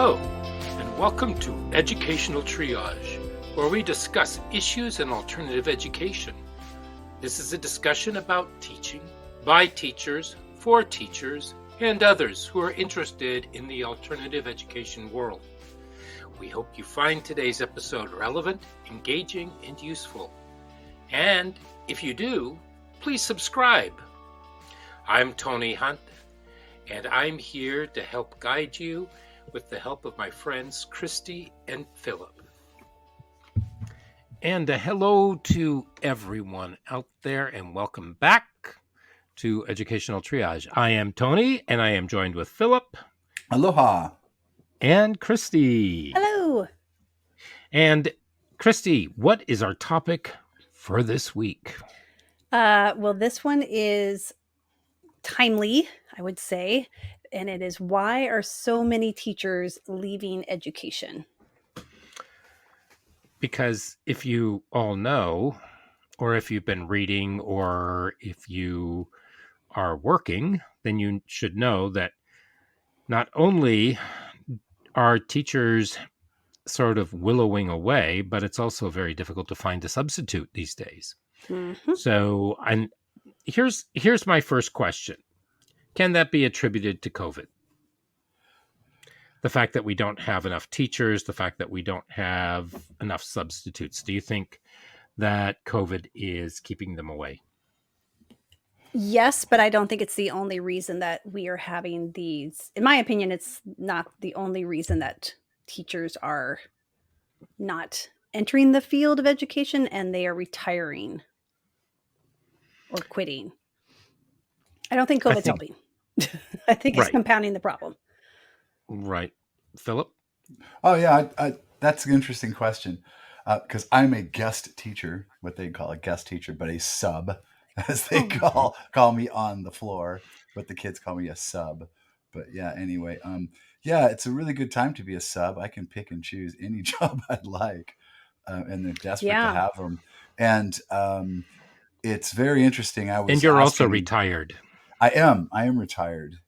Hello, and welcome to Educational Triage, where we discuss issues in alternative education. This is a discussion about teaching, by teachers, for teachers, and others who are interested in the alternative education world. We hope you find today's episode relevant, engaging, and useful. And if you do, please subscribe. I'm Tony Hunt, and I'm here to help guide you with the help of my friends Christy and Philip. And a hello to everyone out there, and welcome back to Educational Triage. I am Tony, and I am joined with Philip. Aloha. And Christy. Hello. And Christy, what is our topic for this week? Well, this one is timely, I would say, and it is why are so many teachers leaving education? Because if you all know, or if you've been reading, or if you are working, then you should know that not only are teachers sort of willowing away, but it's also very difficult to find a substitute these days. Mm-hmm. So, and here's my first question. Can that be attributed to COVID? The fact that we don't have enough teachers, the fact that we don't have enough substitutes. Do you think that COVID is keeping them away? Yes, but I don't think it's the only reason that we are having these. In my opinion, it's not the only reason that teachers are not entering the field of education and they are retiring or quitting. I don't think COVID's helping. I think it's compounding the problem. Right. Philip? Oh, yeah. That's an interesting question because I'm a guest teacher, what they call a guest teacher, but a sub, as they call me on the floor, but the kids call me a sub. But yeah, anyway, it's a really good time to be a sub. I can pick and choose any job I'd like, and they're desperate to have them. And it's very interesting. And you're also retired. I am retired.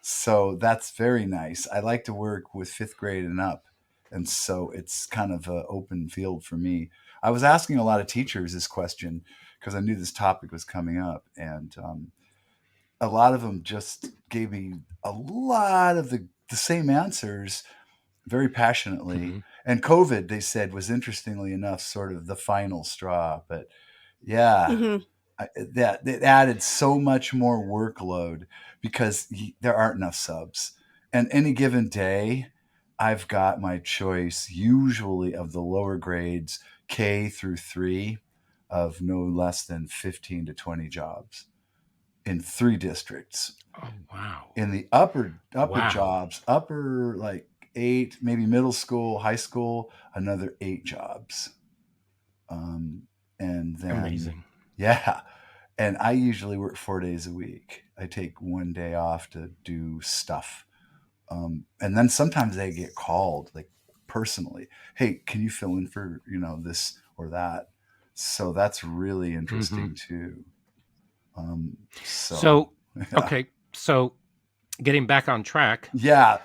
So that's very nice. I like to work with fifth grade and up. And so it's kind of an open field for me. I was asking a lot of teachers this question because I knew this topic was coming up. And a lot of them just gave me a lot of the same answers very passionately. Mm-hmm. And COVID, they said, was interestingly enough sort of the final straw. But yeah. Mm-hmm. That it added so much more workload because there aren't enough subs. And any given day, I've got my choice usually of the lower grades, K through 3, of no less than 15 to 20 jobs in 3 districts. Oh, wow. In the upper jobs, upper like 8, maybe middle school, high school, another 8 jobs. And then amazing. Yeah. And I usually work 4 days a week. I take 1 day off to do stuff. And then sometimes they get called like personally. Hey, can you fill in for, this or that? So that's really interesting too. Okay. So getting back on track. Yeah.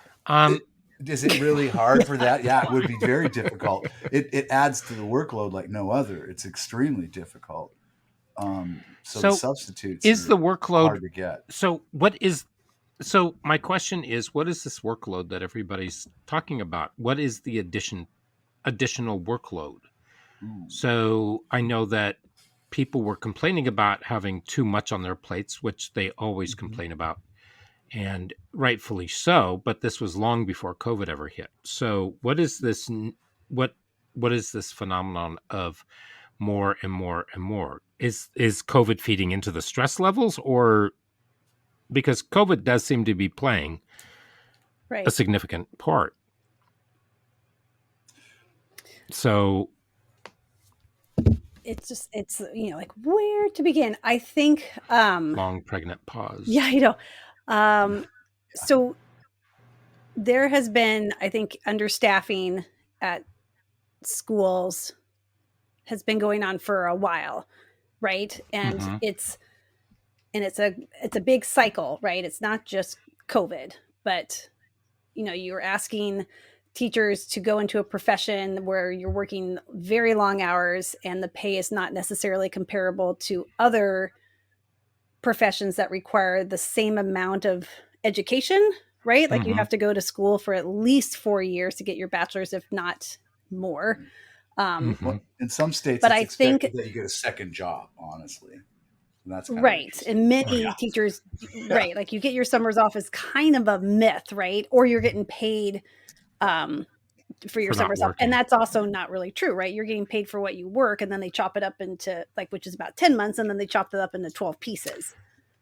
Is it really hard for that? Yeah, it would be very difficult. It adds to the workload like no other. It's extremely difficult. So the substitutes is the workload hard to get. So my question is, what is this workload that everybody's talking about? What is the additional workload? Ooh. So I know that people were complaining about having too much on their plates, which they always complain about, and rightfully so, but this was long before COVID ever hit. So what is this phenomenon of more and more and more? Is COVID feeding into the stress levels, or because COVID does seem to be playing a significant part? So it's like where to begin? I think long pregnant pause. Yeah, so there has been, I think, understaffing at schools has been going on for a while, right? And it's a big cycle, right? It's not just COVID, but you're asking teachers to go into a profession where you're working very long hours and the pay is not necessarily comparable to other professions that require the same amount of education, right? Like you have to go to school for at least 4 years to get your bachelor's, if not more. Well, in some states, But it's I think, expected that you get a second job, honestly. And that's kind of right, interesting. and many Yeah. teachers, Yeah. right, like you get your summers off is kind of a myth, right? Or you're getting paid um, for your For not summers off. And working. that's also not really true, right? You're getting paid for what you work, and then they chop it up into, like, which is about 10 months, and then they chop it up into 12 pieces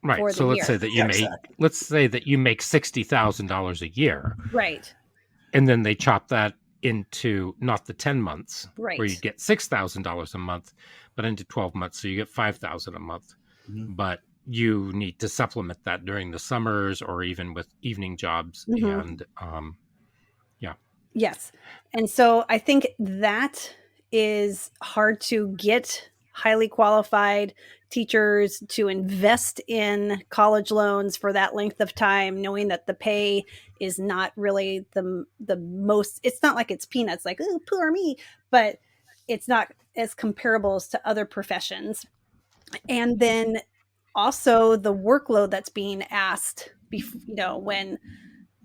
Right. for the So let's year. say that Yeah, exactly. you make $60,000 a year, Right, and then they chop that into not the 10 months where you right. get $6,000 a month, but into 12 months, so you get 5,000 a month. Mhm. But you need to supplement that during the summers or even with evening jobs. Mhm. And yeah. Yes. And so I think that is hard to get highly qualified teachers to invest in college loans for that length of time, knowing that the pay is not really the most, it's not like it's peanuts, like, oh, poor me, but it's not as comparable as to other professions. And then also the workload that's being asked, when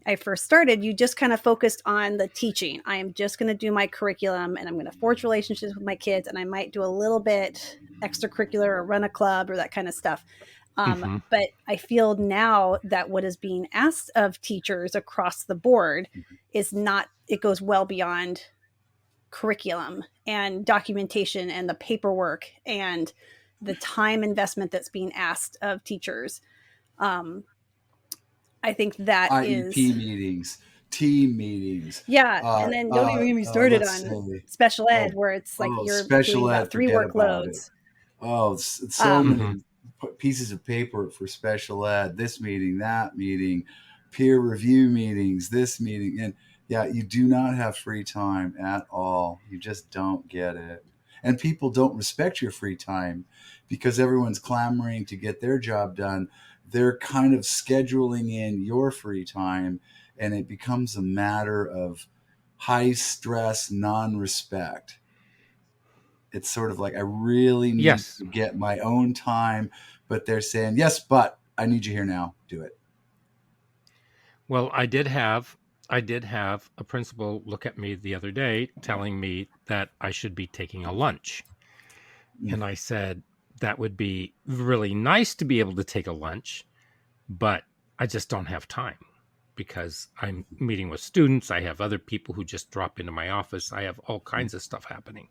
I first started, you just kind of focused on the teaching. I am just going to do my curriculum and I'm going to forge relationships with my kids, and I might do a little bit extracurricular or run a club or that kind of stuff. Hmm. But I feel now that what is being asked of teachers across the board is not, it goes well beyond curriculum and documentation and the paperwork and the time investment that's being asked of teachers. Um, I think that is, IEP meetings, team meetings. yeah, and then don't even get me started Let's on say, special ed oh, where it's like oh, you're doing special about ed, 3 forget about it. workloads. Oh, it's so Um, Hmm. many pieces of paper for special ed, this meeting, that meeting, peer review meetings, this meeting. And yeah, you do not have free time at all. You just don't get it. And people don't respect your free time because everyone's clamoring to get their job done. They're kind of scheduling in your free time, and it becomes a matter of high stress non respect. It's sort of like I really need Yes. to get my own time, but they're saying, yes, but I need you here now. Do it. Well, I did have a principal look at me the other day telling me that I should be taking a lunch. Mm. And I said, that would be really nice to be able to take a lunch, but I just don't have time because I'm meeting with students. I have other people who just drop into my office. I have all kinds of stuff happening.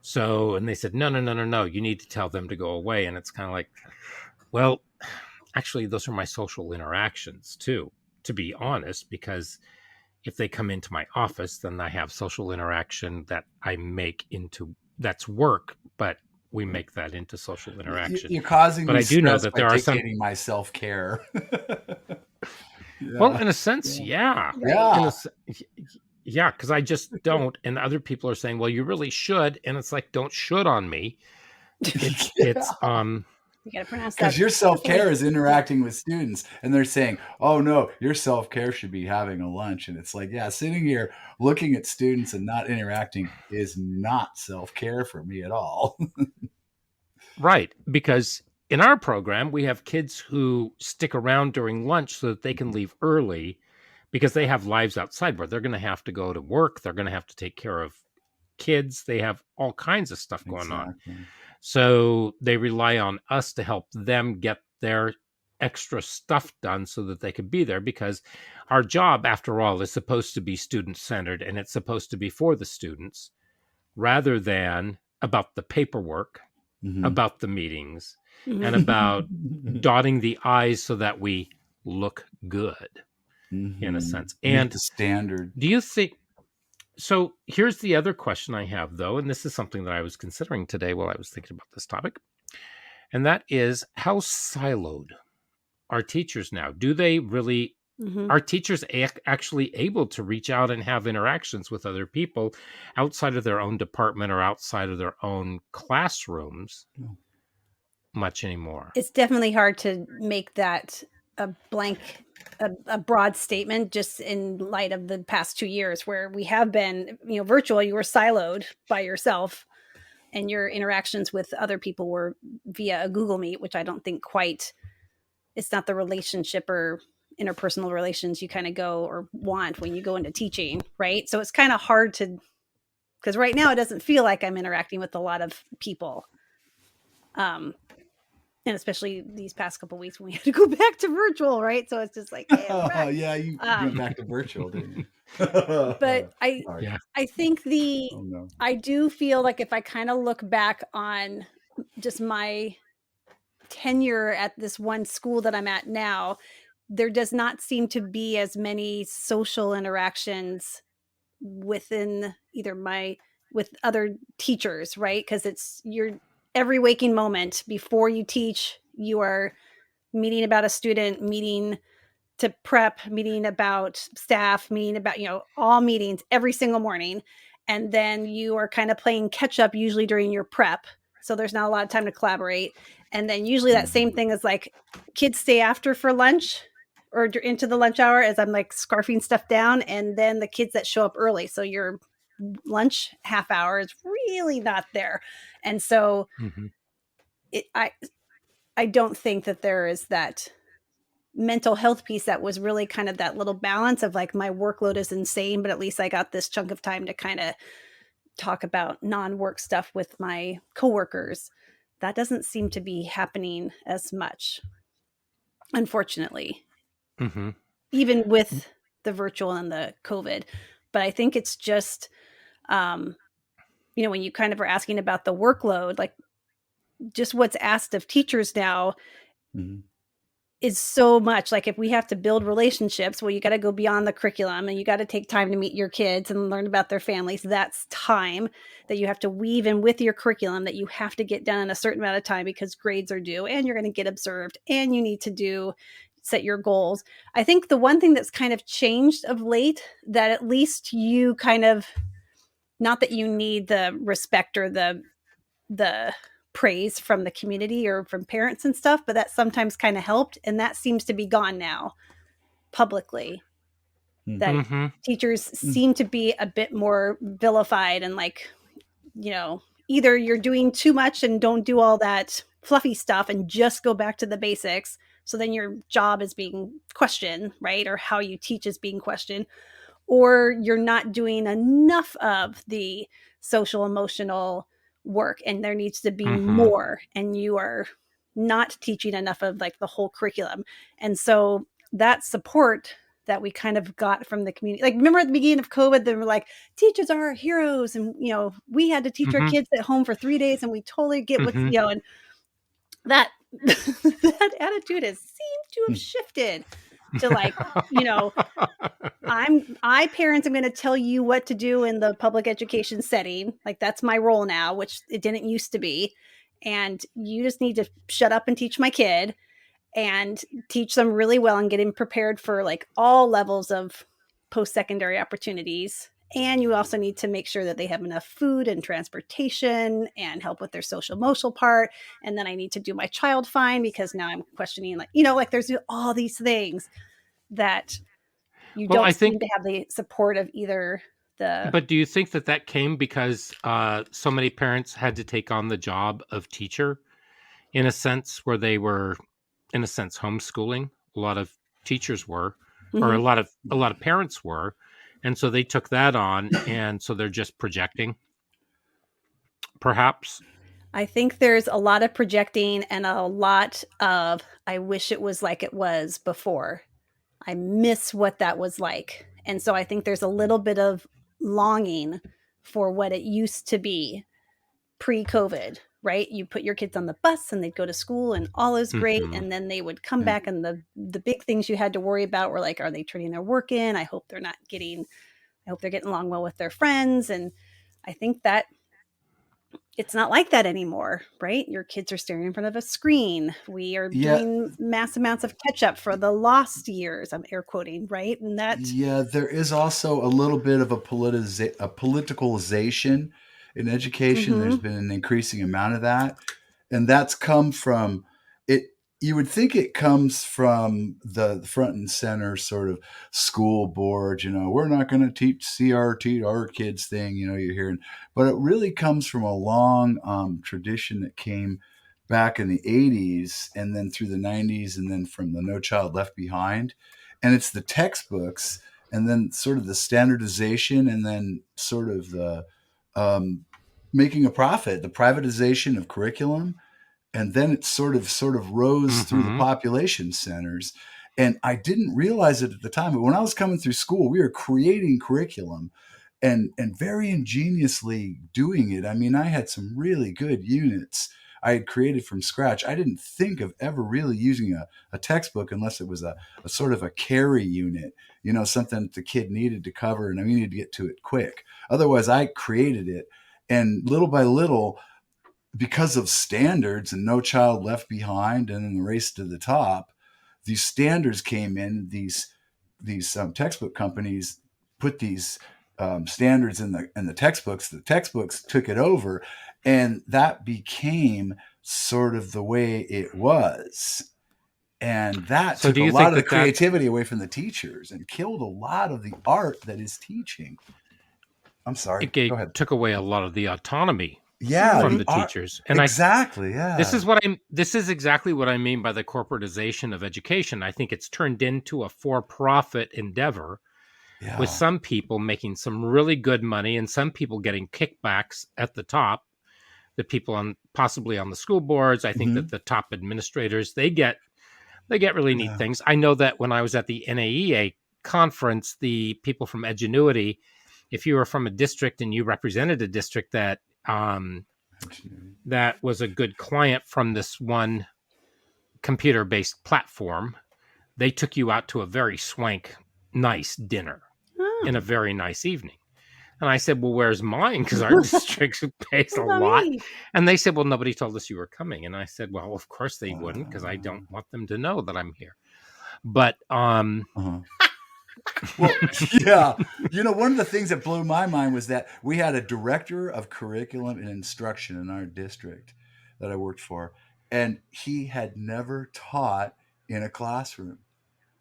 So, and they said, no, no, no, no, no, you need to tell them to go away. And it's kind of like, well, actually, those are my social interactions too, to be honest, because if they come into my office, then I have social interaction that I make into that's work, but we make that into social interaction. You're causing But me I do know stress that by there are some, dictating my self care. well, Yeah. in a sense, Yeah. yeah. right. In a, Yeah. s- yeah, because I just don't. And other people are saying, well, you really should. And it's like, don't should on me. It's, Yeah. You got to pronounce Because that your self care carefully. is interacting with students, and they're saying, "Oh no, your self care should be having a lunch." And it's like, yeah, sitting here looking at students and not interacting is not self care for me at all. right. Because in our program, we have kids who stick around during lunch so that they can leave early because they have lives outside where they're going to have to go to work. They're going to have to take care of kids. They have all kinds of stuff going on. Exactly. So they rely on us to help them get their extra stuff done so that they could be there because our job, after all, is supposed to be student centered and it's supposed to be for the students rather than about the paperwork, Mm-hmm. about the meetings, and Mhm. about dotting the I's so that we look good in a Mm-hmm. sense. Meet And the standard. do you think so? Here's the other question I have, though, and this is something that I was considering today while I was thinking about this topic. And that is how siloed are teachers now? Do they really, Mhm. are teachers actually able to reach out and have interactions with other people outside of their own department or outside of their own classrooms much anymore? It's definitely hard to make that a blank a broad statement just in light of the past 2 years where we have been, virtual. You were siloed by yourself, and your interactions with other people were via a Google Meet, which I don't think quite, it's not the relationship or interpersonal relations you kind of go or want when you go into teaching, right? So it's kind of hard to, because right now it doesn't feel like I'm interacting with a lot of people. And especially these past couple of weeks when we had to go back to virtual, right? So it's just like, hey, we're back. Yeah, you went back to virtual, didn't you? But Sorry. Yeah. I think Oh no. I do feel like if I kind of look back on just my tenure at this one school that I'm at now, there does not seem to be as many social interactions within either with other teachers, right? Because it's your every waking moment before you teach, you are meeting about a student, meeting to prep, meeting about staff, meeting about, all meetings every single morning. And then you are kind of playing catch up usually during your prep. So there's not a lot of time to collaborate. And then usually that same thing is like kids stay after for lunch or into the lunch hour as I'm like scarfing stuff down. And then the kids that show up early. So your lunch half hour is really not there. And so Mm-hmm. I don't think that there is that mental health piece that was really kind of that little balance of like my workload is insane, but at least I got this chunk of time to kind of talk about non-work stuff with my coworkers. That doesn't seem to be happening as much, unfortunately, Mm-hmm. even with the virtual and the COVID. But I think it's just, when you kind of are asking about the workload, like just what's asked of teachers now Mm-hmm. is so much. Like if we have to build relationships, well, you got to go beyond the curriculum and you got to take time to meet your kids and learn about their families. That's time that you have to weave in with your curriculum that you have to get done in a certain amount of time because grades are due and you're going to get observed and you need to set your goals. I think the one thing that's kind of changed of late that at least you kind of, not that you need the respect or the praise from the community or from parents and stuff, but that sometimes kind of helped. And that seems to be gone now publicly, that Mm-hmm. teachers seem to be a bit more vilified and like, either you're doing too much and don't do all that fluffy stuff and just go back to the basics. So then your job is being questioned, right? Or how you teach is being questioned, or you're not doing enough of the social emotional work and there needs to be Mm-hmm. more and you are not teaching enough of like the whole curriculum. And so that support that we kind of got from the community, like remember at the beginning of COVID they were like teachers are our heroes and we had to teach our Mm-hmm. kids at home for 3 days and we totally get what's Mm-hmm. and that that attitude has seemed to have shifted to like I parents am going to tell you what to do in the public education setting. Like that's my role now, which it didn't used to be. And you just need to shut up and teach my kid and teach them really well and get him prepared for like all levels of post-secondary opportunities. And you also need to make sure that they have enough food and transportation and help with their social emotional part. And then I need to do my child find because now I'm questioning like there's all these things that you Well, don't I think, seem to have the support of either the but do you think that came because so many parents had to take on the job of teacher in a sense where they were, in a sense, homeschooling? A lot of teachers were, or a Mhm. lot of parents were, and so they took that on, and so they're just projecting, perhaps. I think there's a lot of projecting and a lot of I wish it was like it was before. I miss what that was like. And so I think there's a little bit of longing for what it used to be pre-COVID, right? You put your kids on the bus and they'd go to school and all is great. Mm-hmm. And then they would come Yeah. back and the big things you had to worry about were like, are they turning their work in? I hope they're getting along well with their friends. And I think that it's not like that anymore, right? Your kids are staring in front of a screen. We are Yeah. doing mass amounts of catch up for the lost years. I'm air quoting, right? And that, Yeah, there is also a little bit of a politicalization in education. There's mm-hmm, been an increasing amount of that, and that's come from it. you would think it comes from the front and center sort of school board, we're not going to teach CRT to our kids thing, you're hearing, but it really comes from a long tradition that came back in the 80s and then through the 90s and then from the No Child Left Behind. And it's the textbooks and then sort of the standardization and then sort of the making a profit, the privatization of curriculum, and then it sort of rose through the population centers. And I didn't realize it at the time, but when I was coming through school, we were creating curriculum and very ingeniously doing it. I mean, I had some really good units I had created from scratch. I didn't think of ever really using a textbook unless it was a sort of a carry unit, something that the kid needed to cover and I needed to get to it quick. Otherwise, I created it. And little by little, because of standards and No Child Left Behind and then the Race to the Top, these standards came in. These textbook companies put these standards in the textbooks. The textbooks took it over, and that became sort of the way it was. And that So took do a you lot think of the that that creativity away from the teachers and killed a lot of the art that is teaching. I'm sorry. Go ahead. took away a lot of the autonomy Yeah, from Mhm. the the art. teachers? And Exactly. Yeah. this is exactly what I mean by the corporatization of education. I think it's turned into a for-profit endeavor with Yeah. some people making some really good money and some people getting kickbacks at the top. The people on possibly on the school boards, I think that Hmm. the top administrators, they get really neat Yeah. things. I know that when I was at the NAEA conference, the people from Edgenuity, if you were from a district and you represented a district that was a good client from this one computer-based platform, they took you out to a very swank, nice dinner Oh, in a very nice evening. And I said, well, where's mine? Because our district pays a what about lot. me? And they said, well, nobody told us you were coming. And I said, well, of course they wouldn't, because I don't Uh, want them to know that I'm here. But uh-huh. Well, yeah. One of the things that blew my mind was that we had a director of curriculum and instruction in our district that I worked for, and he had never taught in a classroom.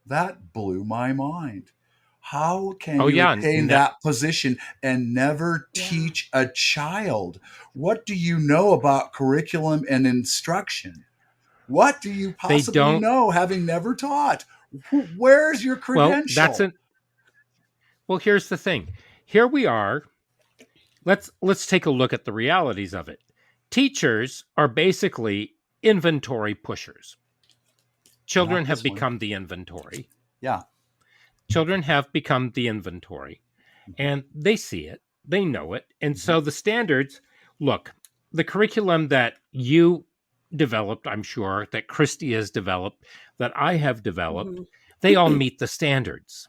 That blew my mind. How can oh you yeah, attain that position and never Yeah. teach a child? What do you know about curriculum and instruction? What do you they possibly don't. know having never taught? Where's your Well, that's credential? an. Well, here's the thing. Here we are. Let's take a look at the realities of it. Teachers are basically inventory pushers. Children Not have this one. become the inventory. Yeah. Children have become the inventory, Mhm. and they see it, they know it. And Mhm. so the standards, look, the curriculum that you developed, I'm sure, that Christy has developed, that I have developed, Mhm. they all meet the standards.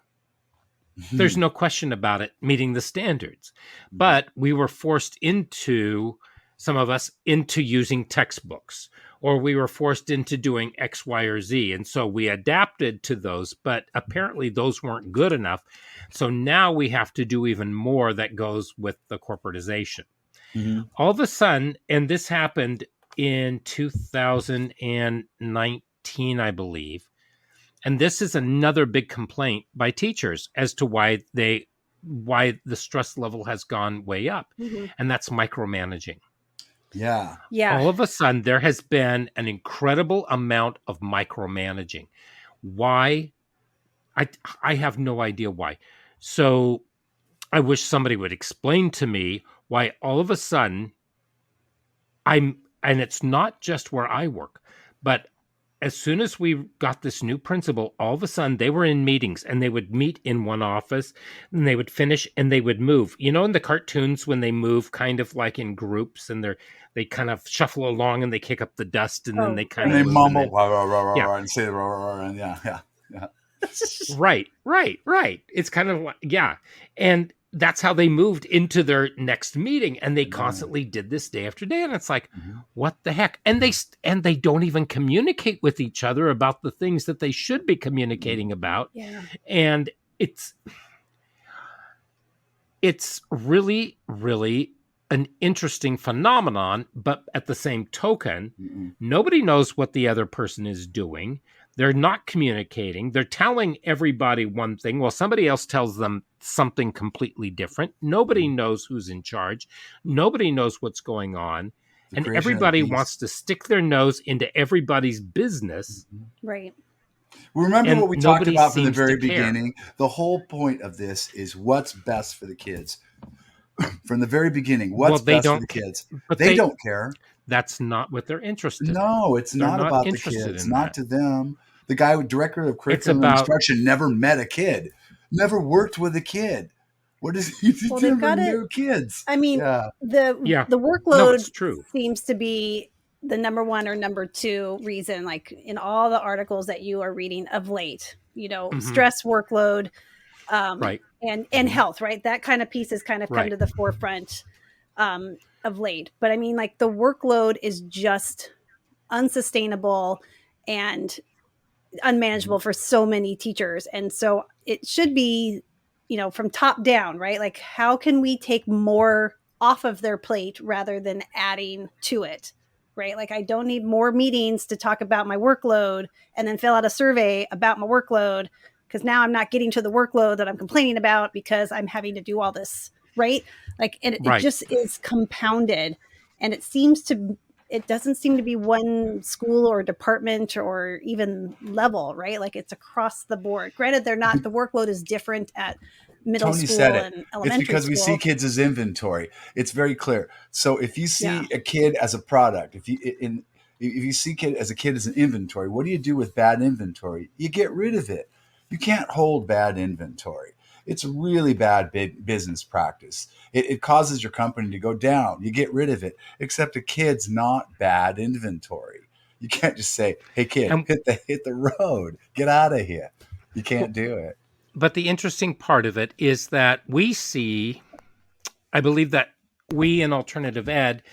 There's Mhm. no question about it meeting the standards. Mhm. But we were forced into, some of us, into using textbooks, or we were forced into doing X, Y, or Z. And so we adapted to those, but apparently those weren't good enough. So now we have to do even more that goes with the corporatization. Mhm. All of a sudden, and this happened in 2019, I believe, and this is another big complaint by teachers as to why the stress level has gone way up, Mhm. and that's micromanaging. Yeah. Yeah. All of a sudden there has been an incredible amount of micromanaging. Why? I have no idea why. So I wish somebody would explain to me why all of a sudden and it's not just where I work, but as soon as we got this new principal, all of a sudden they were in meetings and they would meet in one office and they would finish and they would move. You know, in the cartoons when they move kind of like in groups and they kind of shuffle along and they kick up the dust and then Oh, they kind And of they right. move and mumble then, rah, rah, rah, rah, yeah, rah, and say rah, rah, rah, and yeah, yeah, yeah. right. It's kind of like, yeah. And that's how they moved into their next meeting. And they Yeah. constantly did this day after day. And it's like, Mhm. what the heck? And they don't even communicate with each other about the things that they should be communicating about. Yeah. And it's really, really an interesting phenomenon, but at the same token, Mm-mm. nobody knows what the other person is doing. They're not communicating. They're telling everybody one thing while somebody else tells them something completely different. Nobody knows who's in charge. Nobody knows what's going on. The And creation of the everybody wants beast. to stick their nose into everybody's business, Right. Remember and what we talked nobody about from the seems to very care. beginning? The whole point of this is what's best for the kids. From the very beginning, Well, what's they best for don't the care, kids? but They don't care. that's not what they're interested in. No, it's They're not not about the interested kids, in not that. to them. The guy with director of It's curriculum and about, instruction never met a kid, never worked with a kid. What is he Well, they've never got it. knew kids? I mean, Yeah. the yeah, the no, workload it's true. seems to be the number one or number two reason, like in all the articles that you are reading of late. Hmm. Stress, workload, Right, and Mhm. health. Right, that kind of piece has kind of come right. to the forefront of late. But I mean, like the workload is just unsustainable and unmanageable for so many teachers. And so it should be, from top down, right? Like, how can we take more off of their plate rather than adding to it? Right. Like, I don't need more meetings to talk about my workload and then fill out a survey about my workload because now I'm not getting to the workload that I'm complaining about because I'm having to do all this. Right. Like, and it Right. just is compounded. And it doesn't seem to be one school or department or even level, right? Like it's across the board. Granted, the workload is different at middle Tony said school it. and It's elementary because we see school. kids as inventory. It's very clear. So if you Yeah. see a kid as a product, if you see kid as an inventory, what do you do with bad inventory? You get rid of it. You can't hold bad inventory. It's really bad business practice. It causes your company to go down. You get rid of it. Except a kid's not bad inventory. You can't just say, "Hey, kid, And hit the road. Get out of here." You can't do it. but the interesting part of it is that I believe that we in alternative ed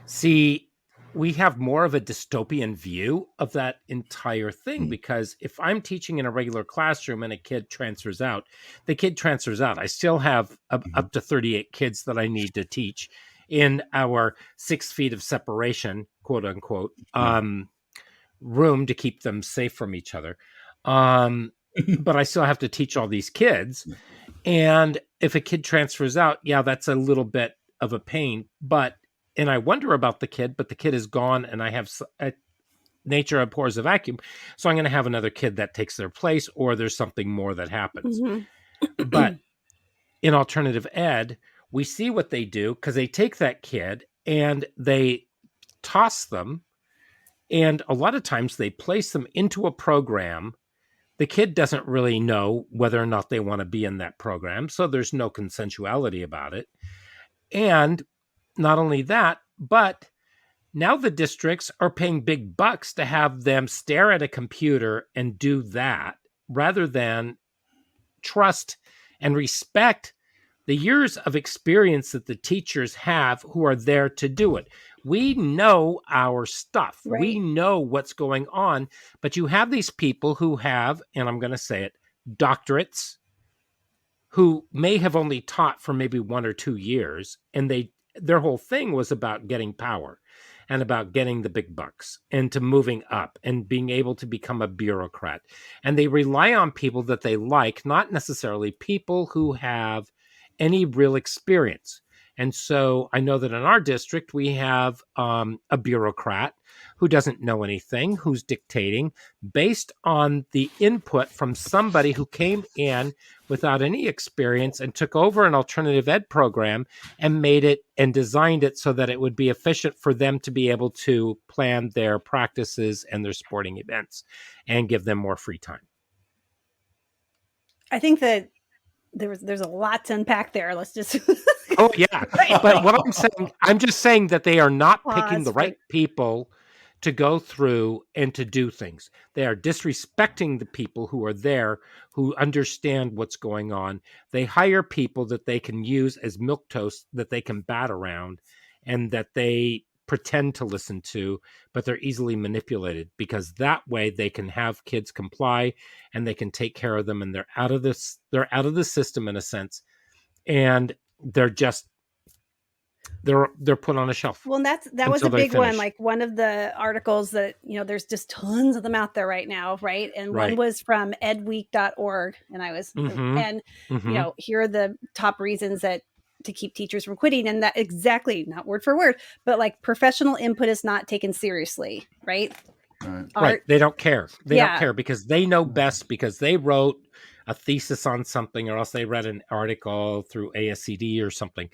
see, we have more of a dystopian view of that entire thing, because if I'm teaching in a regular classroom and a kid transfers out, the kid transfers out. I still have Mhm. up to 38 kids that I need to teach in our 6 feet of separation, quote unquote, Yeah. room to keep them safe from each other. Um, but I still have to teach all these kids. And if a kid transfers out, yeah, that's a little bit of a pain. And I wonder about the kid, but the kid is gone, and I have nature abhors a vacuum. So I'm going to have another kid that takes their place, or there's something more that happens. Mhm. But in alternative ed, we see what they do, because they take that kid and they toss them. And a lot of times they place them into a program. The kid doesn't really know whether or not they want to be in that program. So there's no consensuality about it. And not only that, but now the districts are paying big bucks to have them stare at a computer and do that, rather than trust and respect the years of experience that the teachers have who are there to do it. We know our stuff. We Right. know what's going on, but you have these people who have, and I'm going to say it, doctorates, who may have only taught for maybe 1 or 2 years, and their whole thing was about getting power and about getting the big bucks and to moving up and being able to become a bureaucrat. And they rely on people that they like, not necessarily people who have any real experience. And so I know that in our district, we have a bureaucrat who doesn't know anything, who's dictating based on the input from somebody who came in without any experience and took over an alternative ed program and made it and designed it so that it would be efficient for them to be able to plan their practices and their sporting events and give them more free time. I think that there's a lot to unpack there. Let's just Oh yeah, but what I'm just saying that they are not picking pause the for. right people to go through and to do things. They are disrespecting the people who are there, who understand what's going on. They hire people that they can use as milquetoast, that they can bat around and that they pretend to listen to, but they're easily manipulated, because that way they can have kids comply and they can take care of them, and they're out of the system in a sense. And they're just they're put on a shelf Well, and that was until a they big one. finish. Like one of the articles that, there's just tons of them out there right now, right? And one Right. was from edweek.org. And Mm-hmm. Mm-hmm. here are the top reasons that to keep teachers from quitting. And that exactly, not word for word, but like professional input is not taken seriously, right? Right. Right. Art, They don't care. They don't yeah. care because they know best, because they wrote a thesis on something, or else they read an article through ASCD or something.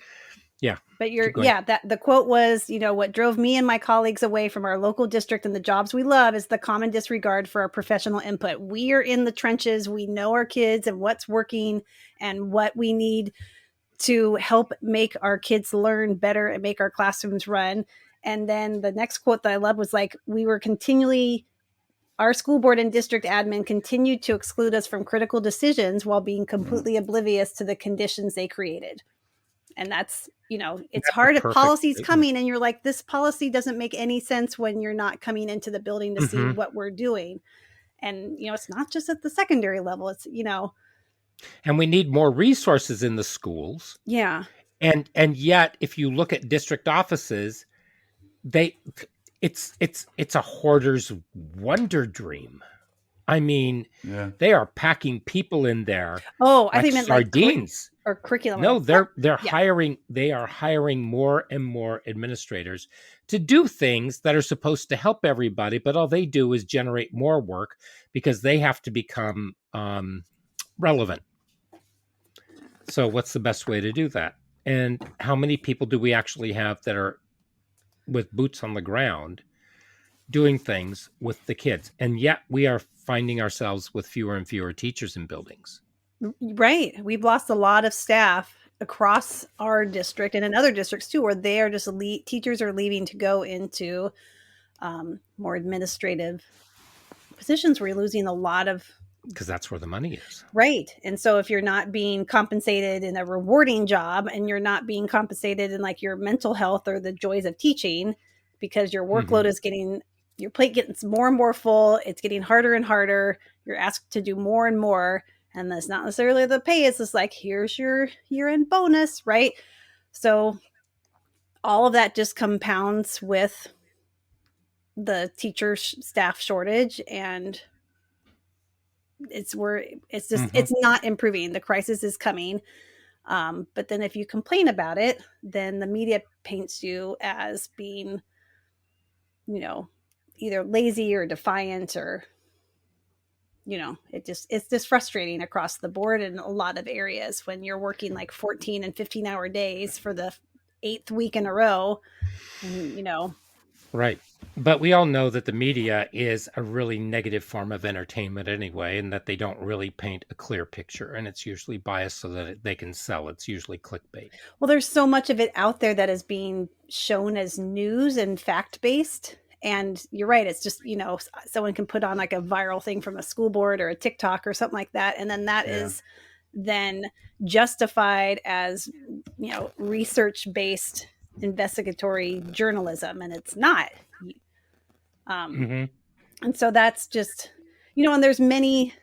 Yeah. But Keep going. that the quote was, what drove me and my colleagues away from our local district and the jobs we love is the common disregard for our professional input. We are in the trenches. We know our kids and what's working and what we need to help make our kids learn better and make our classrooms run. And then the next quote that I love was like, our school board and district admin continued to exclude us from critical decisions while being completely oblivious to the conditions they created. And that's, it's That's a hard if perfect policy's statement. coming and you're like, this policy doesn't make any sense when you're not coming into the building to see Mm-hmm. what we're doing. And, it's not just at the secondary level. It's, And we need more resources in the schools. yeah. And yet, if you look at district offices, they it's a hoarder's wonder dream. I mean, Yeah. they are packing people in there Oh, I like think meant like sardines. or curriculum. No, Like, what? they're Yeah. hiring they are hiring more and more administrators to do things that are supposed to help everybody, but all they do is generate more work because they have to become relevant. So what's the best way to do that? And how many people do we actually have that are with boots on the ground doing things with the kids? And yet we are finding ourselves with fewer and fewer teachers in buildings. Right. We've lost a lot of staff across our district and in other districts too, where they are just teachers are leaving to go into more administrative positions where you're losing a lot of. Because that's where the money is. Right. And so if you're not being compensated in a rewarding job and you're not being compensated in like your mental health or the joys of teaching, because your workload is getting, your plate gets more and more full, it's getting harder and harder, you're asked to do more and more. And that's not necessarily the pay. It's just like, here's your year-end bonus, right? So all of that just compounds with the teacher staff shortage, and it's not improving. The crisis is coming. But then if you complain about it, then the media paints you as being, either lazy or defiant, or, it's just frustrating across the board in a lot of areas when you're working like 14 and 15-hour days for the 8th week in a row. And, Right. But we all know that the media is a really negative form of entertainment anyway, and that they don't really paint a clear picture, and it's usually biased so that they can sell. It's usually clickbait. well, there's so much of it out there that is being shown as news and fact-based. And you're right. It's just, someone can put on like a viral thing from a school board or a TikTok or something like that. And then that is then justified as, research-based investigatory journalism. And it's not. And so that's just, and there's many,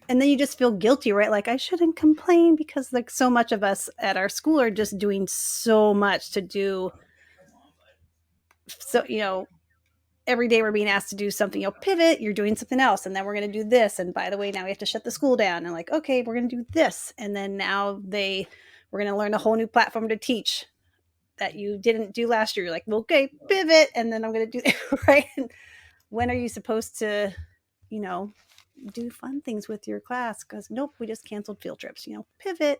and then you just feel guilty, right? Like, I shouldn't complain because like so much of us at our school are just doing so much to do. So, every day we're being asked to do something, pivot, you're doing something else. And then we're going to do this. And by the way, now we have to shut the school down, and like, okay, we're going to do this. And then now we're going to learn a whole new platform to teach that you didn't do last year. You're like, well, okay, pivot. And then I'm going to do that, right? And when are you supposed to, do fun things with your class? Because nope, we just canceled field trips, pivot.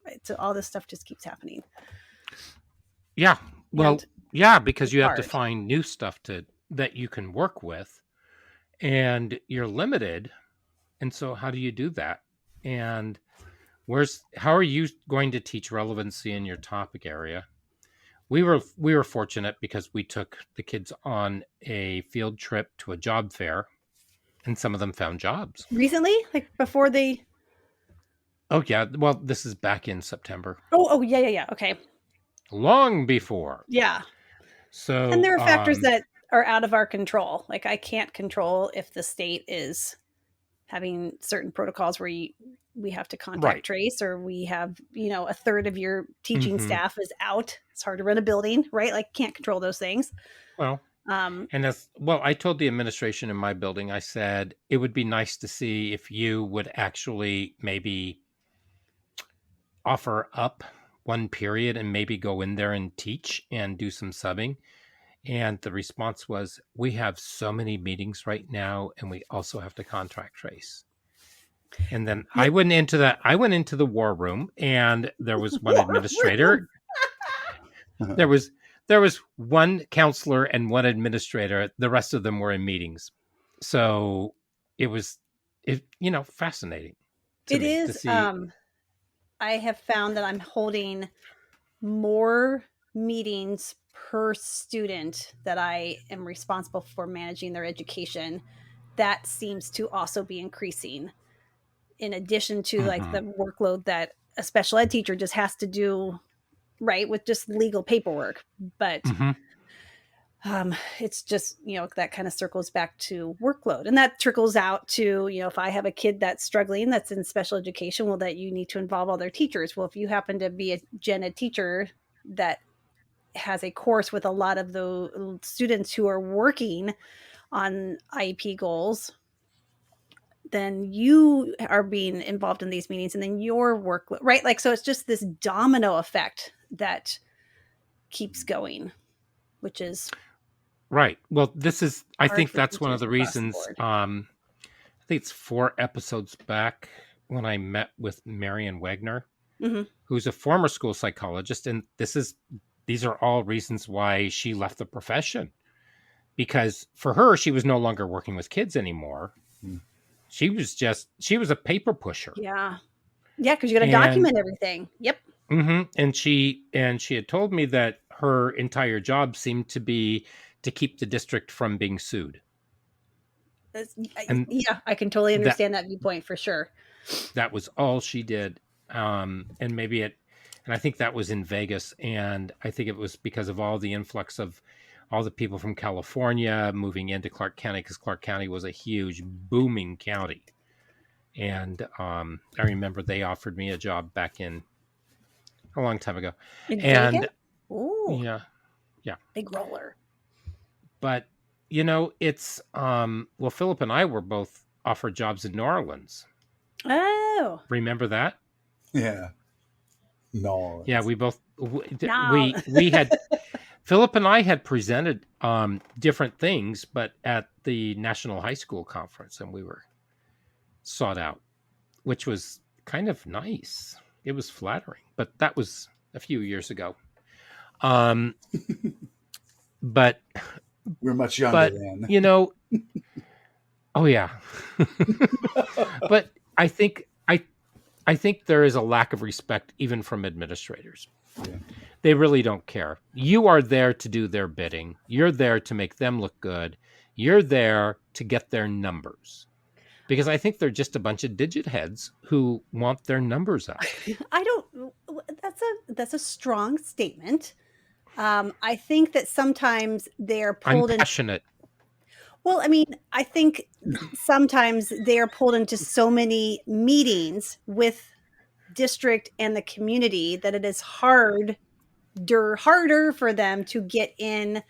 Right. So all this stuff just keeps happening. Yeah. Well, And yeah, because you have hard. to find new stuff that you can work with, and you're limited. And so how do you do that? And how are you going to teach relevancy in your topic area? We were fortunate because we took the kids on a field trip to a job fair, and some of them found jobs. Recently? Like before they... Oh, yeah. Well, this is back in September. Oh, yeah. Okay. Long before. Yeah. So, and there are factors that are out of our control. Like I can't control if the state is having certain protocols where we have to contact Right. trace, or we have, a third of your teaching Hmm. staff is out. It's hard to run a building, right? Like, can't control those things. Well, Um, and that's, well, I told the administration in my building, I said, it would be nice to see if you would actually maybe offer up one period and maybe go in there and teach and do some subbing. And the response was, we have so many meetings right now, and we also have to contract trace. And then yeah, I went into the war room, and there was one war room. administrator. There was one counselor and one administrator. The rest of them were in meetings. So it was, fascinating to It me to is. see. I have found that I'm holding more meetings per student that I am responsible for managing their education. That seems to also be increasing, in addition to like Mhm, the workload that a special ed teacher just has to do, right, with just legal paperwork. But mhm. it's just, that kind of circles back to workload, and that trickles out to, if I have a kid that's struggling, that's in special education, well, that you need to involve all their teachers. Well, if you happen to be a gen ed teacher that has a course with a lot of the students who are working on IEP goals, then you are being involved in these meetings, and then your workload, right? Like, so it's just this domino effect that keeps going, which is Right. Well, I hard think for that's one of teachers the across the reasons. board. I think it's 4 episodes back when I met with Marion Wagner, Hmm. who's a former school psychologist. And these are all reasons why she left the profession, because for her, she was no longer working with kids anymore. She was a paper pusher. Yeah. Yeah, because you got to And document everything. Yep. and she had told me that her entire job seemed to be to keep the district from being sued. And Yeah, I can totally that understand that viewpoint for sure. that was all she did. And I think that was in Vegas. And I think it was because of all the influx of all the people from California moving into Clark County, because Clark County was a huge, booming county. And I remember they offered me a job back in a long time ago. In Vegas? And Ooh, yeah, yeah. big roller. But, it's, well, Philip and I were both offered jobs in New Orleans. Oh, Remember that? Yeah. No. Yeah, no. we had Philip and I had presented different things, but at the National High School Conference, and we were sought out, which was kind of nice. It was flattering, but that was a few years ago. Um, but We're much younger but then. oh yeah, but I think I think there is a lack of respect even from administrators. Yeah. They really don't care. You are there to do their bidding. You're there to make them look good. You're there to get their numbers. Because I think they're just a bunch of digit heads who want their numbers up. I don't. That's a strong statement. I think that sometimes they're I'm pulled into. passionate. Well, I mean, I think sometimes they are pulled into so many meetings with district and the community that it is harder for them to get in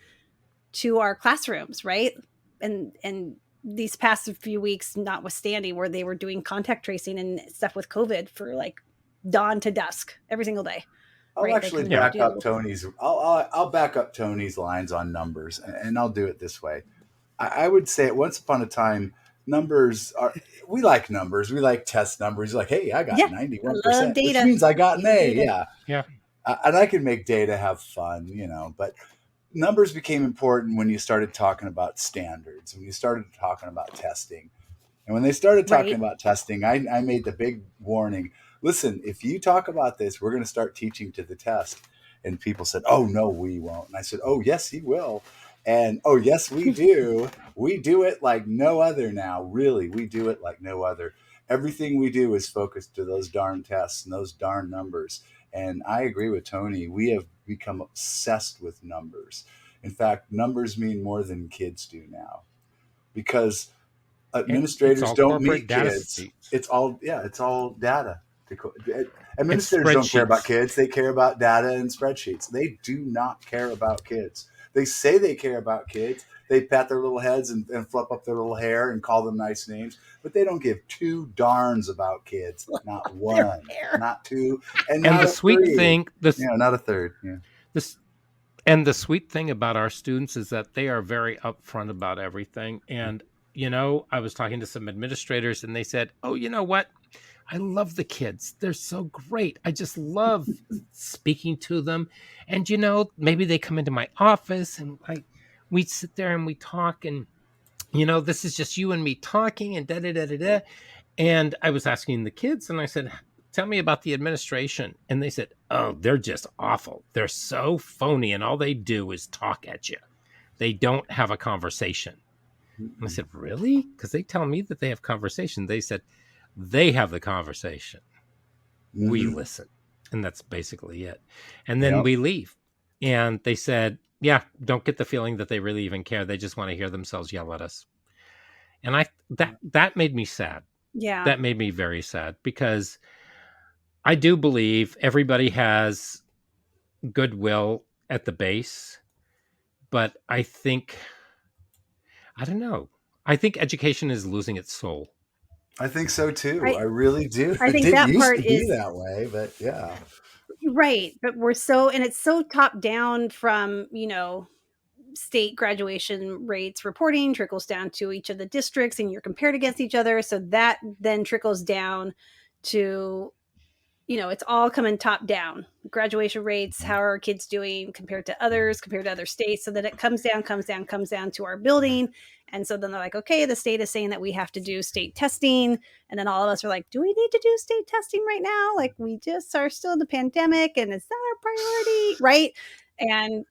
to our classrooms, right? And these past few weeks, notwithstanding, where they were doing contact tracing and stuff with COVID for like dawn to dusk every single day, I'll right? They actually couldn't Yeah. back up do. Tony's. I'll back up Tony's lines on numbers, and I'll do it this way. I would say once upon a time, numbers are. We like numbers. We like test numbers. Like, hey, I got Yeah, I love 91%, which data. means I got an A. Data. Yeah, Yeah. and I can make data have fun, But numbers became important when you started talking about standards, when you started talking about testing. And when they started talking Right. about testing, I made the big warning. Listen, if you talk about this, we're going to start teaching to the test. And people said, oh, no, we won't. And I said, oh, yes, he will. And oh, yes, we do. We do it like no other now. Really, we do it like no other. Everything we do is focused to those darn tests and those darn numbers. And I agree with Tony. We have become obsessed with numbers. In fact, numbers mean more than kids do now because It's Administrators all don't corporate meet data kids. sheets It's all data. and Administrators don't care about spreadsheets. kids. They care about data and spreadsheets. They do not care about kids. They say they care about kids. They pat their little heads and fluff up their little hair and call them nice names, but they don't give two darns about kids. Not Their one, hair. not two, and And not the a sweet three. thing, this Not a third. Yeah. this and the sweet thing about our students is that they are very upfront about everything. And I was talking to some administrators and they said, "Oh, you know what? I love the kids. They're so great. I just love speaking to them. And maybe they come into my office and we sit there and we talk and this is just you and me talking and da da da da da." And I was asking the kids and I said, "Tell me about the administration." And they said, "Oh, they're just awful. They're so phony and all they do is talk at you. They don't have a conversation." And I said, "Really?" Because they tell me that they have conversation. They said, "They have the conversation. We Mm-hmm. listen." And that's basically it. And then Yep. we leave. And they said, "Yeah, don't get the feeling that they really even care. They just want to hear themselves yell at us." And that made me sad. Yeah. That made me very sad because I do believe everybody has goodwill at the base, but I don't know. I think education is losing its soul. I think so too. I I really do. I It think didn't that used part to be is that way, but yeah. right, but it's so top down from, state graduation rates reporting trickles down to each of the districts and you're compared against each other. So that then trickles down to, it's all coming top down. Graduation rates, how are kids doing compared to others, compared to other states, so that it comes down to our building. And so then they're like, okay, the state is saying that we have to do state testing. And then all of us are like, do we need to do state testing right now? Like, we just are still in the pandemic and is that our priority? Right. And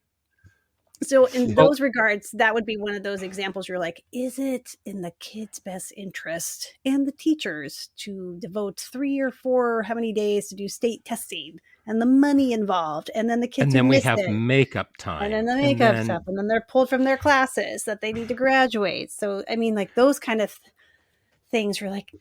so in Well, those regards, that would be one of those examples you're like, is it in the kids' best interest and the teachers to devote 3 or 4, how many days to do state testing and the money involved? And then the and kids who then we missed have it. makeup And then time. the And makeup stuff. then And then they're pulled from their classes that they need to graduate. So, I mean, like those kind of things were like,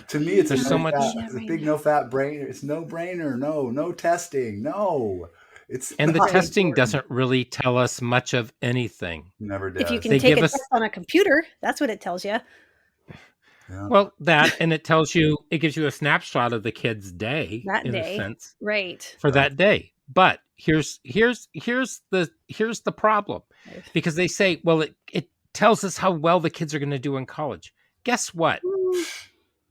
To me, it's a there's we so no don't fat, need much. that it's a right big now. no fat brainer. It's no brainer. No, no testing. No, it's And the not Right. testing important. doesn't really tell us much of anything. Never If you does. can They take give a test us, on a computer, that's what it tells you Yeah. well, that, and it gives you a snapshot of the kid's day that in a day. sense Right. for Right. that day. But here's the problem, because they say, well, it tells us how well the kids are going to do in college. Guess what? Mm,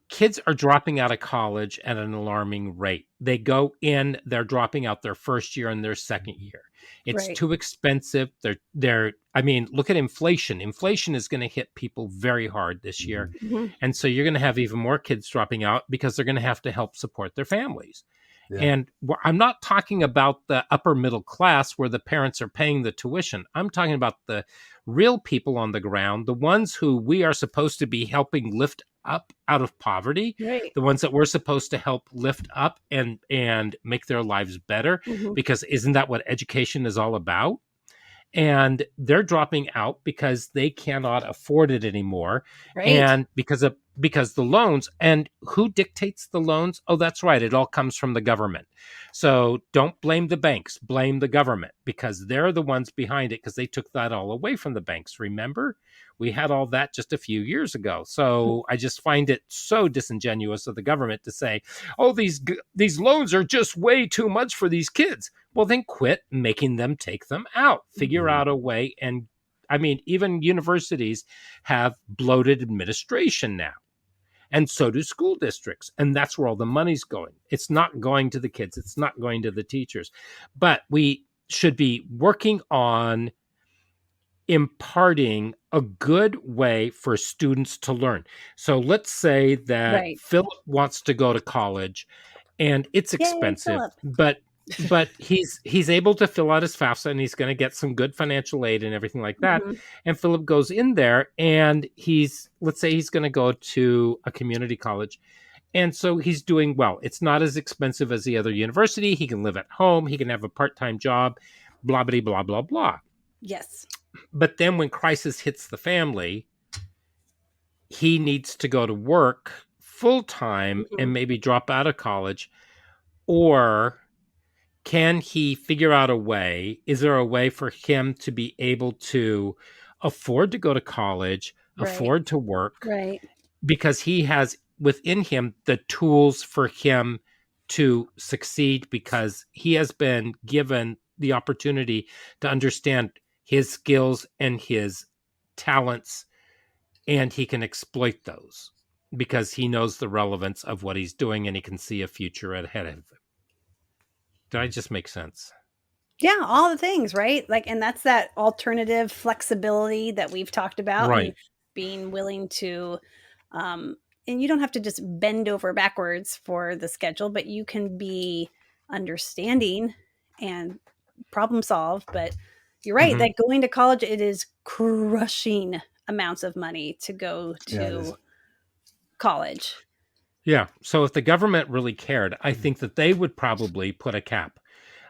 Kids are dropping out of college at an alarming rate. They go in, they're dropping out their first year and their second year. It's right. too expensive. They're I mean, look at inflation. Inflation is going to hit people very hard this year. Mhm. Mhm. And so you're going to have even more kids dropping out because they're going to have to help support their families. Yeah. And I'm not talking about the upper middle class where the parents are paying the tuition. I'm talking about the real people on the ground, the ones who we are supposed to be helping lift up out of poverty, Right. the ones that we're supposed to help lift up and make their lives better, Mhm. because isn't that what education is all about? And they're dropping out because they cannot afford it anymore, Right. and because the loans, and who dictates the loans? Oh, that's right, it all comes from the government. So don't blame the banks, blame the government, because they're the ones behind it, because they took that all away from the banks. Remember, we had all that just a few years ago. So I just find it so disingenuous of the government to say, oh, these loans are just way too much for these kids. Well, then quit making them take them out. Figure Mhm. out a way. And I mean, even universities have bloated administration now. And so do school districts. And that's where all the money's going. It's not going to the kids, it's not going to the teachers. But we should be working on imparting a good way for students to learn. So let's say that Right. Philip wants to go to college and it's Yay, expensive, Philip. but he's able to fill out his FAFSA and he's going to get some good financial aid and everything like that. Mhm. And Philip goes in there and let's say he's going to go to a community college. And so he's doing well. It's not as expensive as the other university. He can live at home. He can have a part-time job, blah, blah, blah, blah, blah. Yes. But then when crisis hits the family, he needs to go to work full time Mhm. and maybe drop out of college, or can he figure out a way? Is there a way for him to be able to afford to go to college, Right. afford to work, Right. because he has within him the tools for him to succeed, because he has been given the opportunity to understand his skills and his talents, and he can exploit those because he knows the relevance of what he's doing and he can see a future ahead of him. Did I just make sense? Yeah, all the things, right? Like, and that's that alternative flexibility that we've talked about, and Right. being willing to, um, and you don't have to just bend over backwards for the schedule, but you can be understanding and problem solve. But you're right, Hmm. that going to college, it is crushing amounts of money to go Yeah, it is. to college. Yeah. So if the government really cared, I think that they would probably put a cap.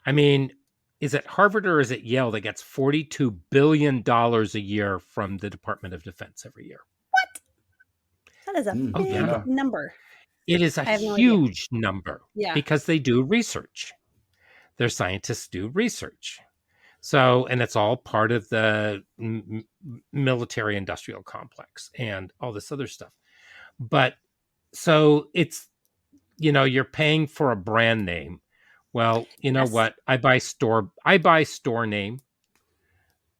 I mean, is it Harvard or is it Yale that gets $42 billion a year from the Department of Defense every year? What? That is a Oh, yeah. big Yeah. number. It is a I have no idea. huge number Yeah. because they do research. Their scientists do research. So, and it's all part of the military industrial complex and all this other stuff. But so it's, you're paying for a brand name. Well, you know Yes. what? I buy store name,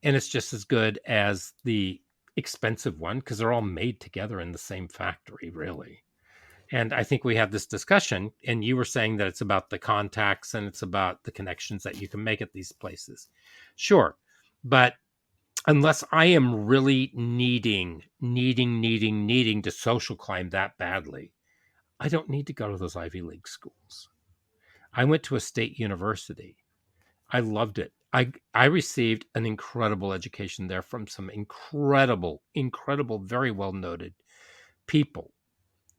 and it's just as good as the expensive one because they're all made together in the same factory, really. And I think we had this discussion, and you were saying that it's about the contacts and it's about the connections that you can make at these places. Sure. But unless I am really needing to social climb that badly, I don't need to go to those Ivy League schools. I went to a state university. I loved it. I received an incredible education there from some incredible, very well noted people,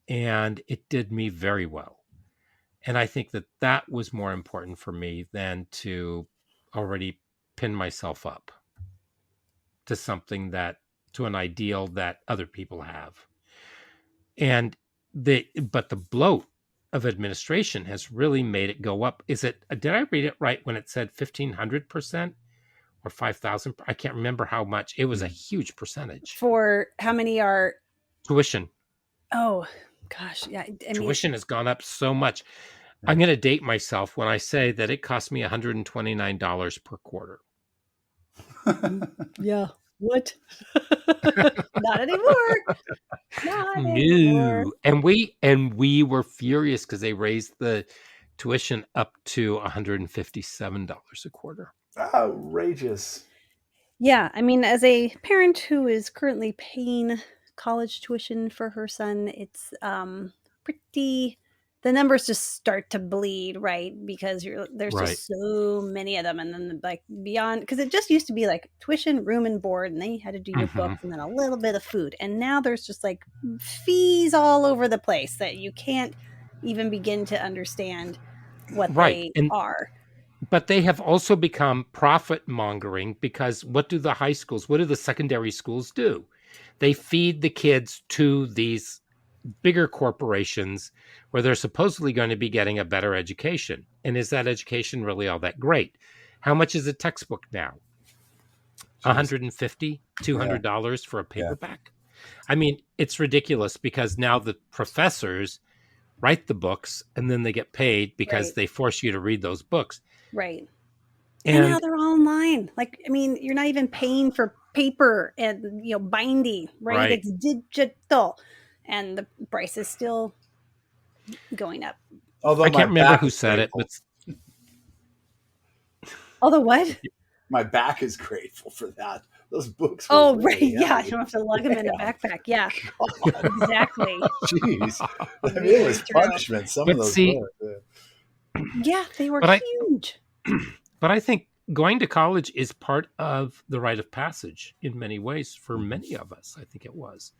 and it did me very well. And I think that that was more important for me than to already pin myself up to something that to an ideal that other people have. And but the bloat of administration has really made it go up. Did I read it right when it said 1,500% or 5,000? I can't remember how much. It was a huge percentage. For how many are, Tuition. oh gosh, yeah. I mean, Tuition has gone up so much. I'm going to date myself when I say that it cost me $129 per quarter. yeah. What? Not anymore. Not anymore. No. And we were furious because they raised the tuition up to $157 a quarter. Outrageous. Yeah, I mean, as a parent who is currently paying college tuition for her son, it's pretty, the numbers just start to bleed, right? Because there's Right. just so many of them, and then like beyond, because it just used to be like tuition, room and board, and then you had to do your Hmm. books and then a little bit of food. And now there's just like fees all over the place that you can't even begin to understand what Right. they And are. but they have also become profit mongering because what do the secondary schools do? They feed the kids to these bigger corporations where they're supposedly going to be getting a better education. And is that education really all that great? How much is a textbook now? Jeez. 150, Yeah. $200 for a Yeah. paperback? I mean, it's ridiculous because now the professors write the books and then they get paid because Right, they force you to read those books. right. And now And they're all online. Like, I mean, you're not even paying for paper and, binding, right? right. It's digital. And the price is still going up. Although I my can't remember back who is said it, grateful. but Although what? My back is grateful for that. Those books were Oh, right. really Yeah. You heavy. don't have to lug them in a Damn. backpack. Yeah, God. exactly. Jeez. I mean, it Very was true. punishment, some of but those see, books. Yeah. Yeah, they were but I huge. but I think going to college is part of the rite of passage in many ways for Mhm. many of us. I think it was.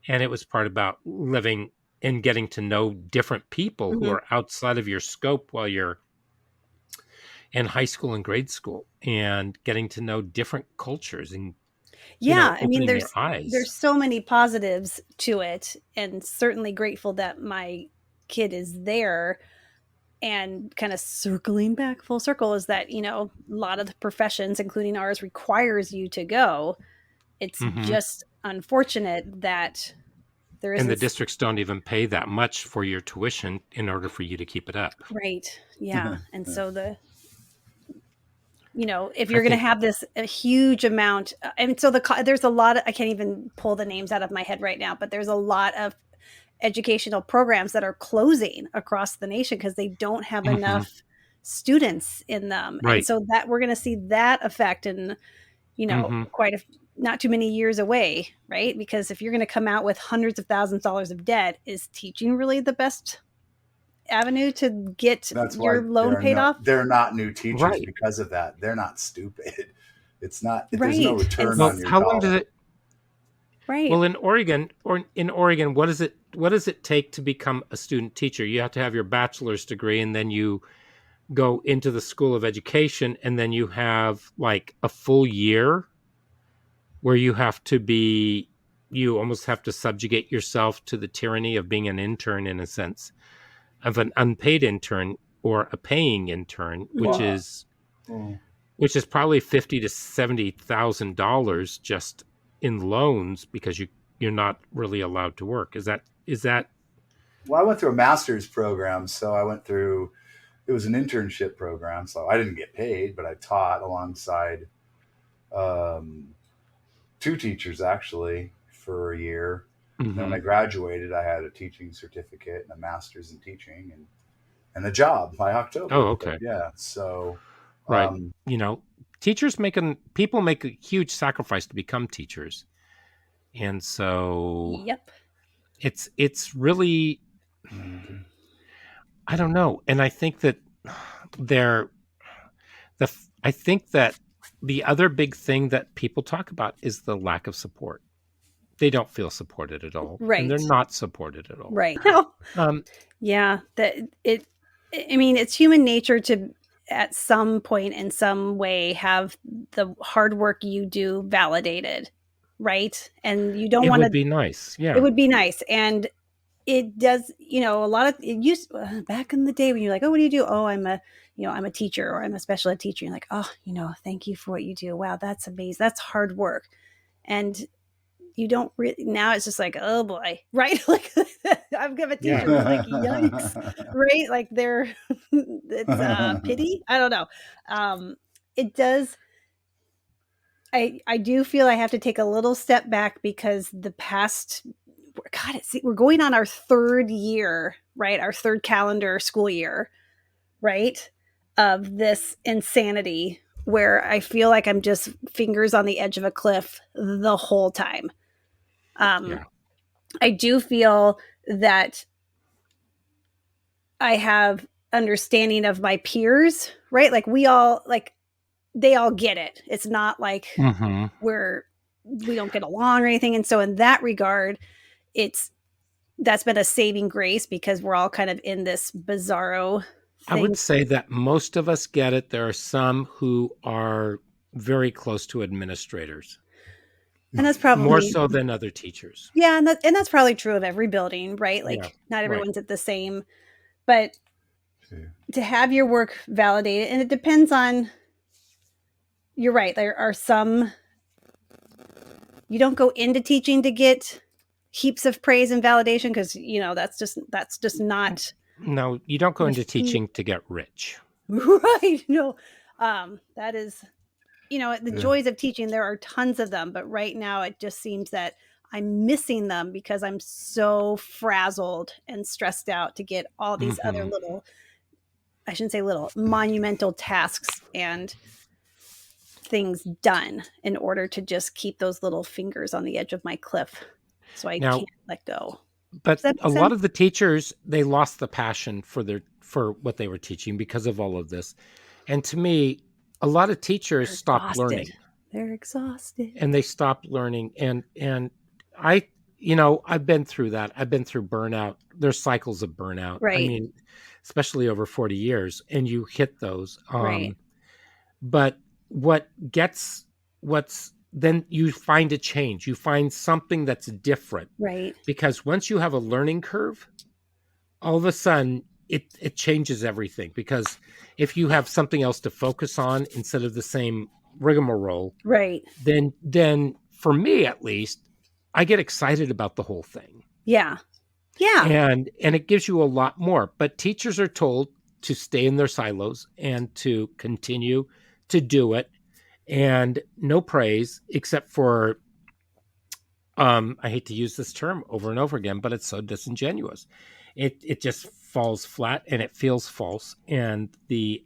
And it was part about living and getting to know different people who Hmm. are outside of your scope while you're in high school and grade school, and getting to know different cultures and Yeah, I mean, opening their eyes. there's so many positives to it, and certainly grateful that my kid is there. And kind of circling back full circle is that, a lot of the professions, including ours, requires you to go. It's Hmm. just unfortunate that there And the isn't. districts don't even pay that much for your tuition in order for you to keep it up. Right. Yeah. And so if I you're going to think. have this a huge amount, and so there's a lot of, I can't even pull the names out of my head right now, but there's a lot of educational programs that are closing across the nation because they don't have Hmm. enough students in them. And Right. so that we're going to see that effect in, Hmm. quite a not too many years away, right? Because if you're going to come out with hundreds of thousands of dollars of debt, is teaching really the best avenue to get That's why your loan paid off? they're not new teachers Right. because of that. They're not stupid. It's not. There's no Right. And return Well, on your how long does dollar. it? right. Well, in Oregon, what does it take to become a student teacher? You have to have your bachelor's degree, and then you go into the School of Education, and then you have like a full year where you almost have to subjugate yourself to the tyranny of being an intern, in a sense, of an unpaid intern or a paying intern, which Mhm. Well, is well, which is probably $50,000 to $70,000 just in loans because you're not really allowed to work. Is that I went through a master's program, so I went through. It was an internship program, so I didn't get paid, but I taught alongside um, two teachers actually for a year. Then when mm-hmm. I graduated, I had a teaching certificate and a master's in teaching and a job by Oh, October. But okay. yeah, so Right. um, You know, people make a huge sacrifice to become teachers. And so Yep. it's really, I don't know. And I think that they're I think that the other big thing that people talk about is the lack of support. They don't feel supported at all, and they're Right. not supported at all. Right. No. Um, Yeah. That it. I mean, it's human nature to, at some point in some way, have the hard work you do validated, right? And you don't it want would to. be nice, It yeah. would be nice, and it does. A lot of it used back in the day when you're like, oh, what do you do? Oh, I'm a teacher, or I'm a special ed teacher. You're like, oh, thank you for what you do. Wow, that's amazing. That's hard work, and you don't really, now it's just like, oh boy, right? Like I've got a Yeah. teacher, like yikes, right? Like they're it's pity. I don't know. It does. I do feel I have to take a little step back because the past, God, we're going on our third year, right? Our third calendar school year, right? Of this insanity where I feel like I'm just fingers on the edge of a cliff the whole time. Um, Yeah. I do feel that I have understanding of my peers, right? Like they all get it. It's not like Hmm. we don't get along or anything. And so in that regard, it's that's been a saving grace because we're all kind of in this bizarro I would thing. say that most of us get it. There are some who are very close to administrators, And that's more probably, so than other teachers. yeah, and that's probably true of every building, right? Yeah. Like not Right. everyone's at the same, but to have your work validated, and it depends on, you're right, there are some, you don't go into teaching to get heaps of praise and validation because that's just not No, you don't go the into teaching to get rich. right. No, that is, the yeah. joys of teaching, there are tons of them, but right now it just seems that I'm missing them because I'm so frazzled and stressed out to get all these other Hmm. little, I shouldn't say little, monumental tasks and things done in order to just keep those little fingers on the edge of my cliff so I Now, can't let go. Does but that a make lot sense? of the teachers, they lost the passion for what they were teaching because of all of this. And to me, a lot of teachers They're stopped exhausted. learning, They're exhausted. and they stopped learning. And I, I've been through that. I've been through burnout. There's cycles of burnout. I Right. mean, especially over 40 years, and you hit those. Right. But what gets what's then you find a change. You find something that's different. Right. Because once you have a learning curve, all of a sudden it changes everything. Because if you have something else to focus on instead of the same rigmarole, Right. then for me at least, I get excited about the whole thing. Yeah. Yeah. And it gives you a lot more. But teachers are told to stay in their silos and to continue to do it, and no praise except for I hate to use this term over and over again, but it's so disingenuous. It just falls flat and it feels false. And the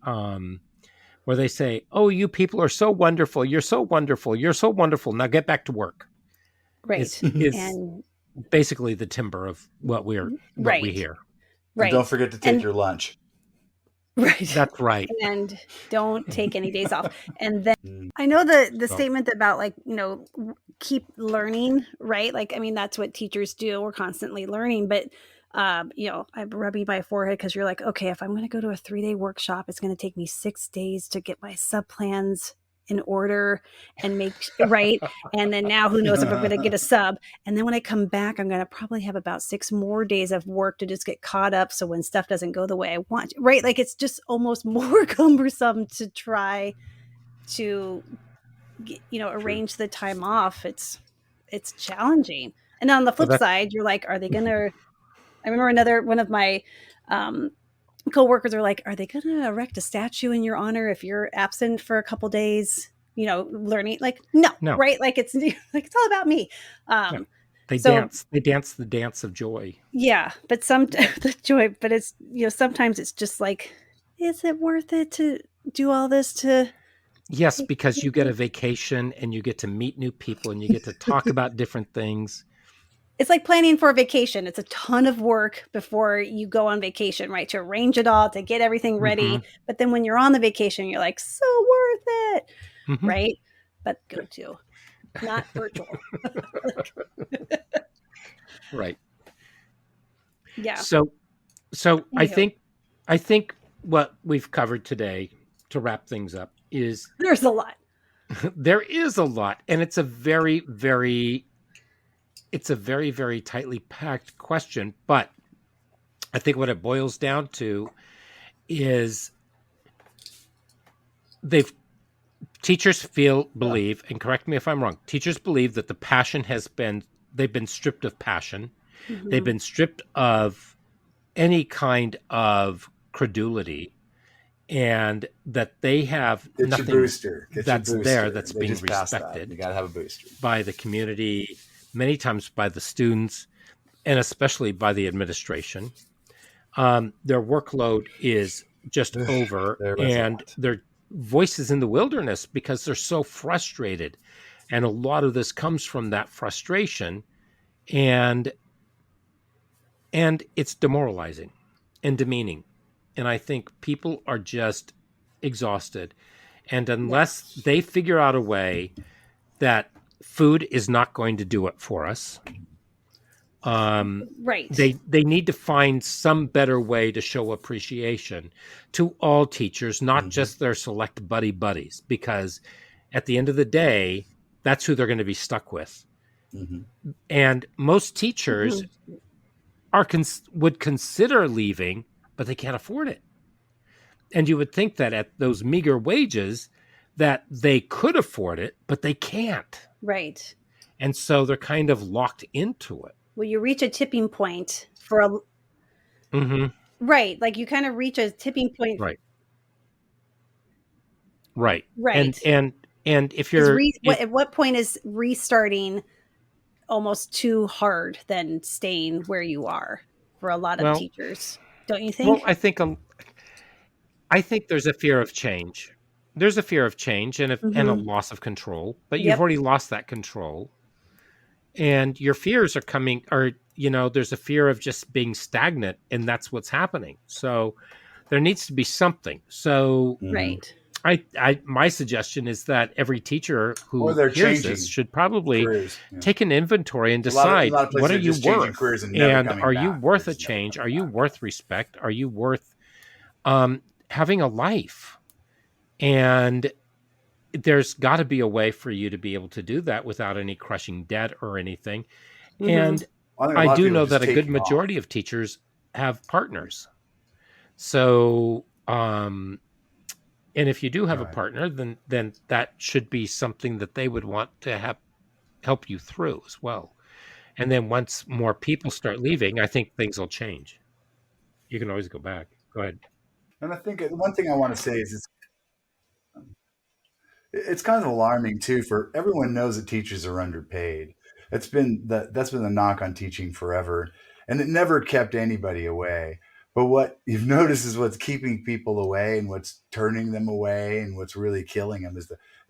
where they say, "Oh, you people are so wonderful. You're so wonderful. You're so wonderful. Now get back to work." Right. Is And basically the timber of what we right. hear. And don't Right. forget to take your lunch. Right. That's right. And don't take any days off. And then Mm. I know the So- statement about, like, keep learning, right? Like, I mean, that's what teachers do. We're constantly learning, but I'm rubbing my forehead because you're like, okay, if I'm going to go to a 3-day workshop, it's going to take me 6 days to get my sub plans in order and make right. And then now who knows if I'm going to get a sub. And then when I come back, I'm going to probably have about 6 more days of work to just get caught up. So when stuff doesn't go the way I want, right? Like, it's just almost more cumbersome to try to, arrange the time off. It's challenging. And on the flip side, you're like, are they going to, I remember one of my, coworkers are like, are they going to erect a statue in your honor if you're absent for a couple days, learning? Like, no, right? Like, it's all about me. They dance the dance of joy. Yeah. But the joy, but it's, sometimes it's just like, is it worth it to do all this to? Yes, because you get a vacation and you get to meet new people and you get to talk about different things. It's like planning for a vacation. It's a ton of work before you go on vacation, right? To arrange it all, to get everything ready. Mm-hmm. But then when you're on the vacation, you're like, so worth it, right? But go to, not virtual. Right. Yeah. So I think what we've covered today, to wrap things up, is there's a lot. There is a lot, and it's a very, very tightly packed question. But I think what it boils down to is teachers believe, and correct me if I'm wrong, teachers believe that the passion they've been stripped of passion. Mm-hmm. They've been stripped of any kind of credulity, and that they have nothing that's there that's being respected. You got to have a booster by the community, many times by the students, and especially by the administration. Their workload is just over, and their voices in the wilderness because they're so frustrated. And a lot of this comes from that frustration, and it's demoralizing and demeaning. And I think people are just exhausted. And unless they figure out a way that food is not going to do it for us, right. They need to find some better way to show appreciation to all teachers, not just their select buddies, because at the end of the day, that's who they're going to be stuck with. And most teachers would consider leaving, but they can't afford it. And you would think that at those meager wages that they could afford it, but they can't. Right. And so they're kind of locked into it. Well, you reach a tipping point for a right. Like, you kind of reach a tipping point. Right. And if you're at what point is restarting almost too hard than staying where you are for a lot of teachers, don't you think? Well, I think there's a fear of change. There's a fear of change and a loss of control, but you've already lost that control. And your fears are coming, there's a fear of just being stagnant, and that's what's happening. So there needs to be something. So my suggestion is that every teacher who hears this should probably take an inventory and decide, what are you worth? And are you worth a change? Are you worth respect? Are you worth having a life? And there's got to be a way for you to be able to do that without any crushing debt or anything. Mhm. And I think a I lot of do people know just that a good take it off. majority of teachers have partners. So, and if you do have a Right. partner, then that should be something that they would want to help you through as well. And then once more people start leaving, I think things will change. You can always go back. Go ahead. And I think one thing I want to say is it's kind of alarming too. For everyone knows that teachers are underpaid. That's been the knock on teaching forever, and it never kept anybody away. But what you've noticed is what's keeping people away, and what's turning them away, and what's really killing them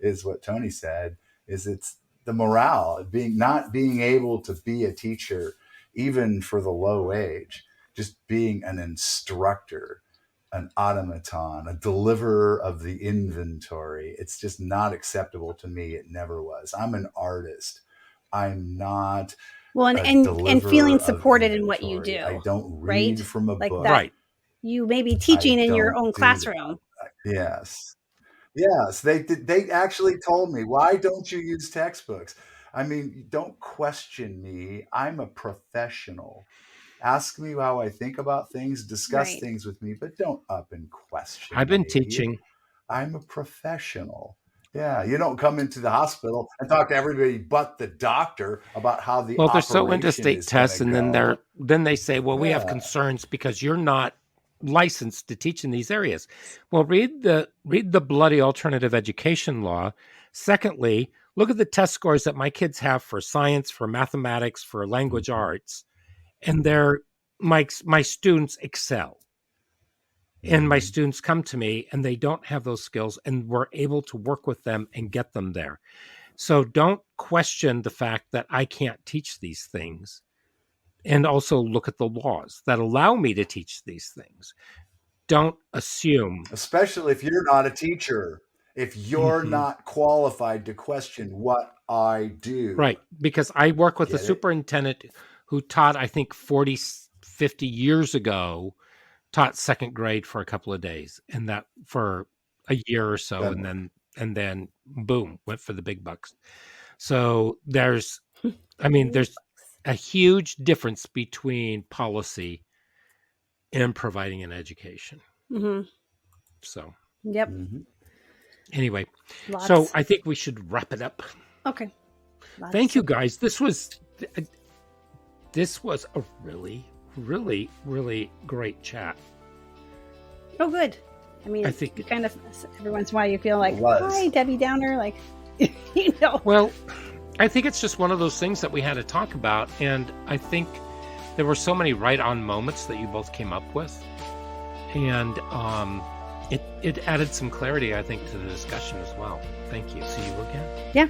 is what Tony said. Is it's the morale, not being able to be a teacher, even for the low wage, just being an instructor, an automaton, a deliverer of the inventory. It's just not acceptable to me. It never was. I'm an artist. I'm not Well, a and deliverer feeling of supported in what you inventory. I do, don't right? read from a Like book. that Right. you may be I teaching in your don't own do classroom. that. Yes. Yes, they did. They actually told me, "Why don't you use textbooks?" I mean, don't question me. I'm a professional. Ask me how I think about things, discuss Right. things with me, but don't up and I've question been me. teaching. I'm a professional. Yeah, you don't come into the hospital and talk to everybody but the doctor about how the Well, they're so into operation state is going tests, to and go. then they say, "Well, we have Yeah, concerns because you're not licensed to teach in these areas." Well, read the bloody alternative education law. Secondly, look at the test scores that my kids have for science, for mathematics, for language arts, and my students excel. And my Mhm. students come to me and they don't have those skills, and we're able to work with them and get them there. So don't question the fact that I can't teach these things. And also look at the laws that allow me to teach these things. Don't assume. Especially if you're not a teacher, if you're Mhm. not qualified to question what I do. Right. Because I work with a Get it? superintendent who taught, I think, 40, 50 years ago, taught second grade for a couple of days, and that for a year or so, Doesn't work. and then boom, went for the big bucks. So there's Big bucks. a huge difference between policy and providing an education. Mhm. So Yep. Mhm. anyway, so Lots. I think we should wrap it up. Okay. Thank you Lots. guys. This was a really, really, really great chat. Oh, good. I mean, I think you kind of every once in a while you feel like, It was. "Hi, Debbie Downer," like, you know. Well, I think it's just one of those things that we had to talk about, and I think there were so many right-on moments that you both came up with, and it added some clarity, I think, to the discussion as well. Thank you. See you again. Yeah.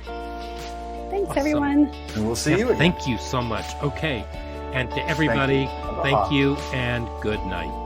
Thanks, Awesome. everyone. And we'll see Yeah, you again. Thank you so much. Okay, and to everybody, Aloha. thank you and good night.